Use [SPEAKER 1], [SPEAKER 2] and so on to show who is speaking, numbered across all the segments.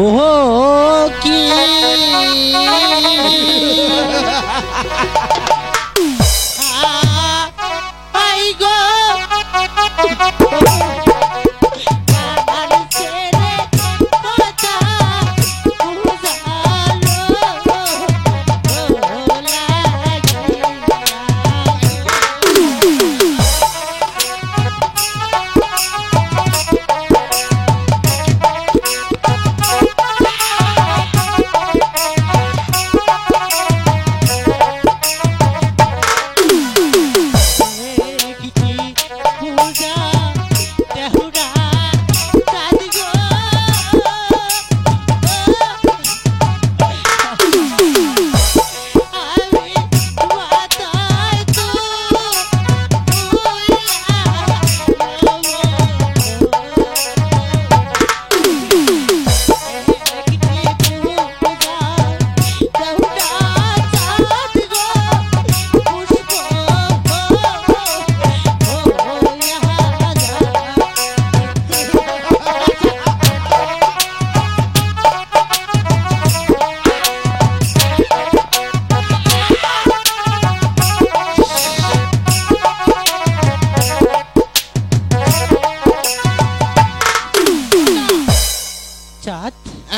[SPEAKER 1] ওহো কি I go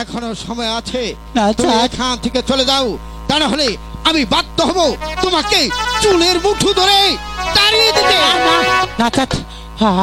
[SPEAKER 2] এখনো সময় আছে,
[SPEAKER 1] না
[SPEAKER 2] তুমি এখান থেকে চলে যাও, তা না হলে আমি বাধ্য হব তোমাকে চুলের মুঠো ধরে তাড়িয়ে দিতে।
[SPEAKER 1] না চাঁদ,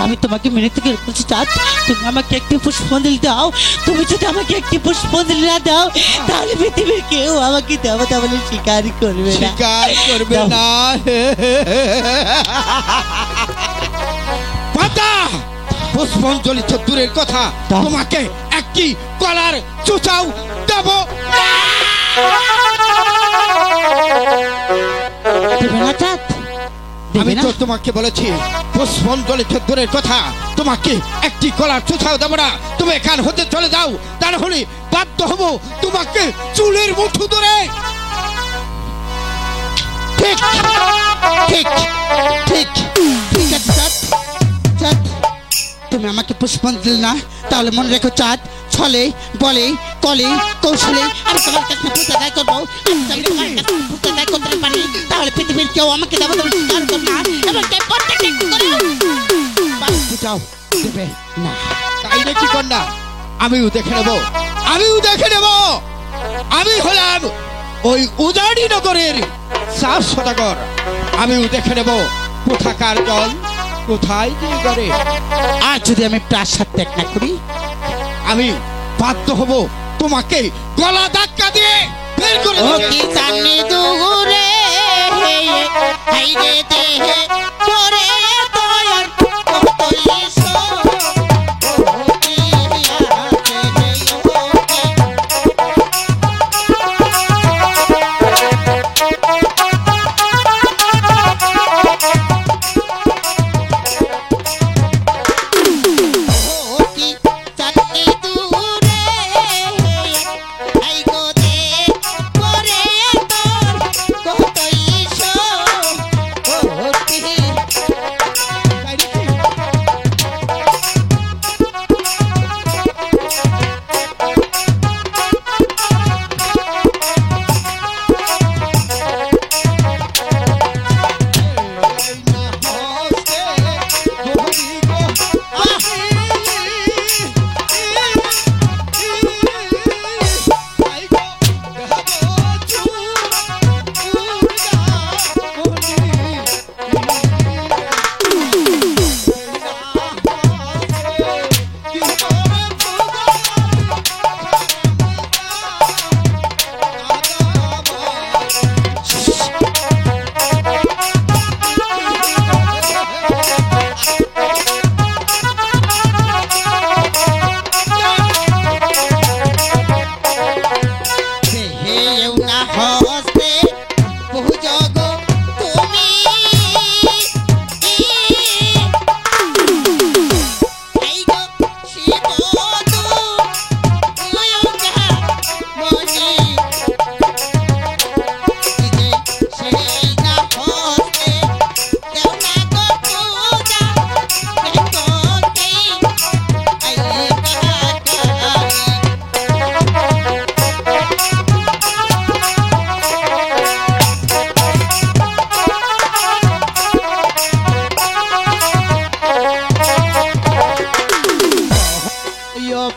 [SPEAKER 1] আমি তোমাকে মেনে থেকে বলছি চাঁদ, তুমি আমাকে একটি পুষ্পাঞ্জলি দাও। তুমি যদি আমাকে একটি পুষ্পাঞ্জলি না দাও তাহলে পৃথিবীর কেউ আমাকে দেবতা বলে স্বীকার করবে না।
[SPEAKER 2] স্বীকার করবে না। পাতা পুষ্পাঞ্জলি তো দূরের কথা, তোমাকে একটি কলার চুচাও দেব।
[SPEAKER 1] দেবে না চাঁদ?
[SPEAKER 2] আমি তো তোমাকে বলেছি পুষ্পাঞ্জলি তো দূরের কথা, তোমাকে একটি কলার চুচাও দেব না। তুমি এখান হতে চলে যাও, তা না হলে বাধ্য হব তোমাকে চুলের মুঠো ধরে। ঠিক ঠিক ঠিক ঠিক আছে চাঁদ, চাঁদ তুমি আমাকে পুষ্পাঞ্জলি না তাহলে মনে রেখো চাঁদ, ছলে বলে কলে কৌশলে আমি তোমার কাছে পূজা দায় করবো। আমি তোমার কাছে পূজা দায় করতে পারি, তাহলে পৃথিবীর কেউ আমাকে দেবতা বলে স্বীকার করবে না এবং কে প্রত্যেক করে পূজাও দেবে না। তাই নাকি কন্যা? আমিও দেখে নেব, আমিও দেখে নেব। আমি হলাম ওই উজাড়ি নগরের সাত সদাগর। আমিও দেখে নেব কোথাকার জল কোথায় দিয়ে করে। আর যদি আমি প্রাসাদ ত্যাগ না করি, আমি বাধ্য হব তোমাকে গলা ধাক্কা দিয়ে বের করে দিতে।
[SPEAKER 1] জানি দূরে হাইরে দেহে পরে তোর কতইসো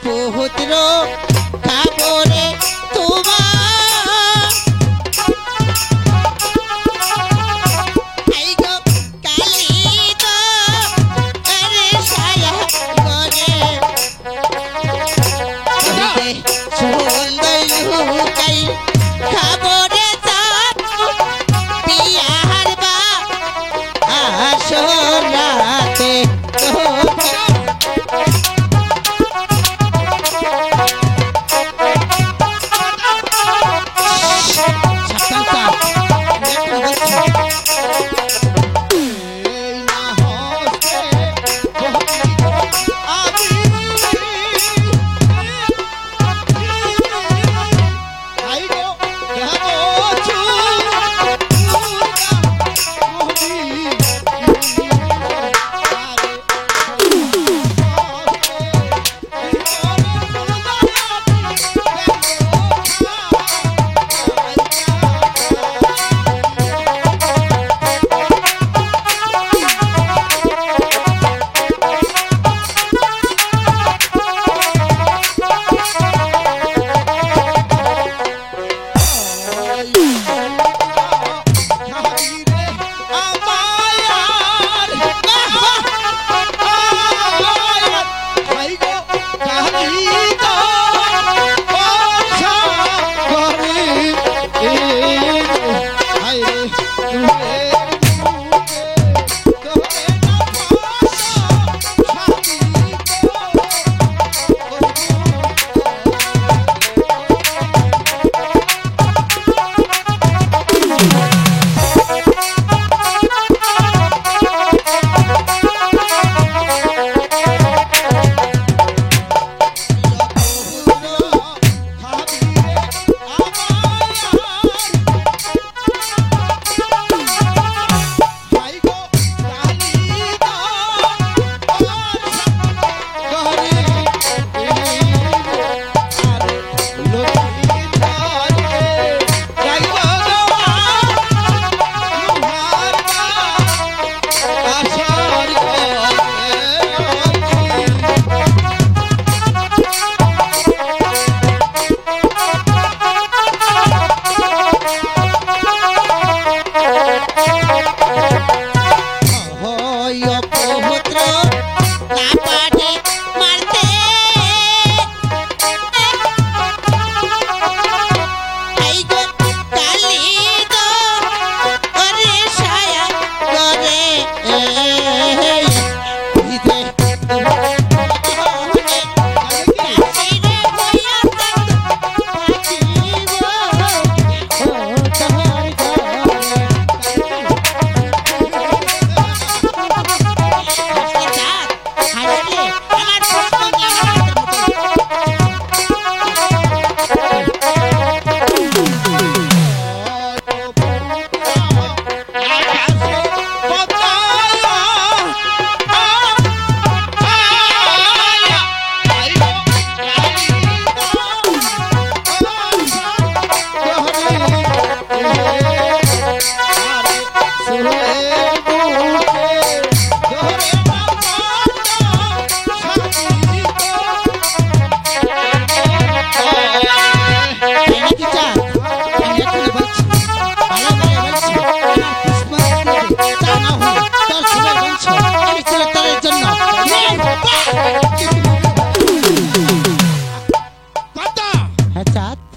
[SPEAKER 1] পুত্র খাবরে তোমার এই গো কালি তো আরে সায়া গরে সুন্দর লুকাই খাবরে চাঁদ বিয়ার বা আসরাতে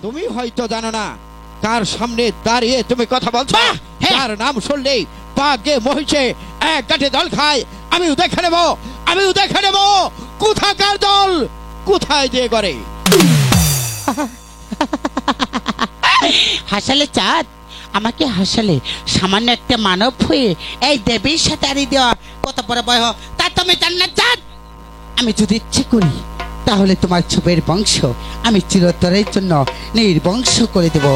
[SPEAKER 3] তুমি হয়তো জানো না কার সামনে দাঁড়িয়ে তুমি কথা বলছো। তার নাম শুনলেই পাগে মহিষে এক গাঁটে দল খায়। আমিও দেখে নেব কোথাকার দল কোথায় দিয়ে করে।
[SPEAKER 1] হাসালে চাঁদ, আমাকে হাসালে সামান্য একটা মানব হয়ে এই দেবীর সাথে আড়িয়ে দেওয়া কত বড় ভয় তা তুমি জান না চাঁদ। আমি যদি ইচ্ছে করি তাহলে তোমার ছবির বংশ আমি চিরতরের জন্য নির্বংশ করে দেব।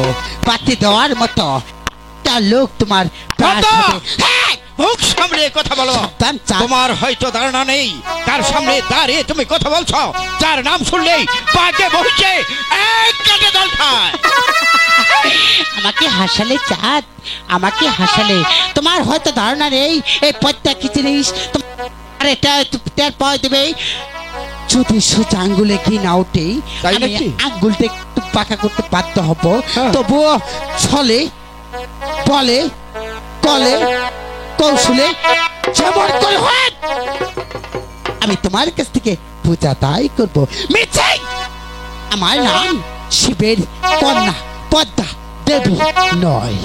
[SPEAKER 1] পাতি দেওয়ার মতো একটা লোক তোমার
[SPEAKER 3] মুখ সামনে কথা বলো। তোমার হয়তো ধারণা নেই কার সামনে দাঁড়িয়ে তুমি কথা বলছো। যার নাম শুনলেই পাগে বসছে এক কাটে দল খায়।
[SPEAKER 1] আমাকে হাসালে চাঁদ, আমাকে হাসালে তোমার হয়তো ধারণা নেই এই প্রত্যেক জিনিস তোমার এটা টের পাওয়া দেবে।
[SPEAKER 2] যদি সোজা আঙ্গুলে কি না ওঠে
[SPEAKER 3] তাই
[SPEAKER 2] আমি
[SPEAKER 3] নাকি?
[SPEAKER 2] আঙ্গুলটা একটু পাকা করতে বাধ্য হব
[SPEAKER 3] হ্যাঁ।
[SPEAKER 2] তবুও ছলে বলে কলে কৌশলে যেমন করে হোক আমি তোমার কাছ থেকে পূজা তাই করবো মিছে আমার নাম শিবের কন্যা পদ্মা দেবী নয়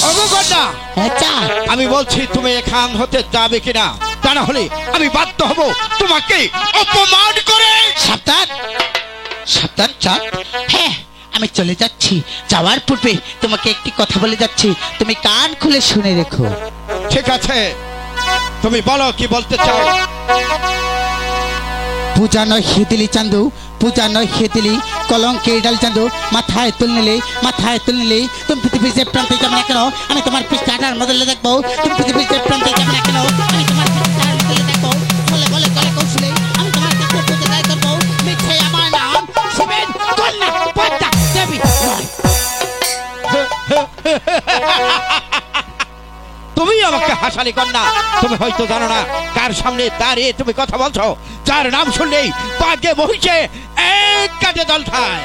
[SPEAKER 3] অগকন্যা,
[SPEAKER 2] আচ্ছা
[SPEAKER 3] আমি বলছি তুমি এখান হতে যাবে কিনা, তা না হলে আমি বাধ্য হব তোমাকে অপমান করে।
[SPEAKER 2] সাবধান সাবধান চাঁদ হ্যাঁ আমি চলে যাচ্ছি যাওয়ার পূর্বে তোমাকে একটি কথা বলে যাচ্ছি তুমি কান খুলে শুনে রেখো
[SPEAKER 3] ঠিক আছে, তুমি বলো কি বলতে চাও।
[SPEAKER 2] পূজা নয় হেদিলি চান্দু পূজা নয় হেদিলি কলঙ্কে ডাল চান্দু মাথায় তুল নিলে তুমি পৃথিবীর যে প্রান্তে যাবে না কেন আমি তোমার পৃষ্ঠাটার বদলে দেখবো তুমি পৃথিবীর যে প্রান্তে যাবে না কেন আমি তোমার পৃষ্ঠাটার বদলে দেখবো বলে বলে কলে কৌশলে আমি তোমার কাছে পূজা তাই করবো মিথ্যে আমার নাম শিবের কন্যা পদ্মা দেবী নয়।
[SPEAKER 3] তুমি আমাকে হাসালি কন্যা, তুমি হয়তো জানো না কার সামনে দাঁড়িয়ে তুমি কথা বলছো, যার নাম শুনলেই পাগে বহিছে এক কাটে দল খায়।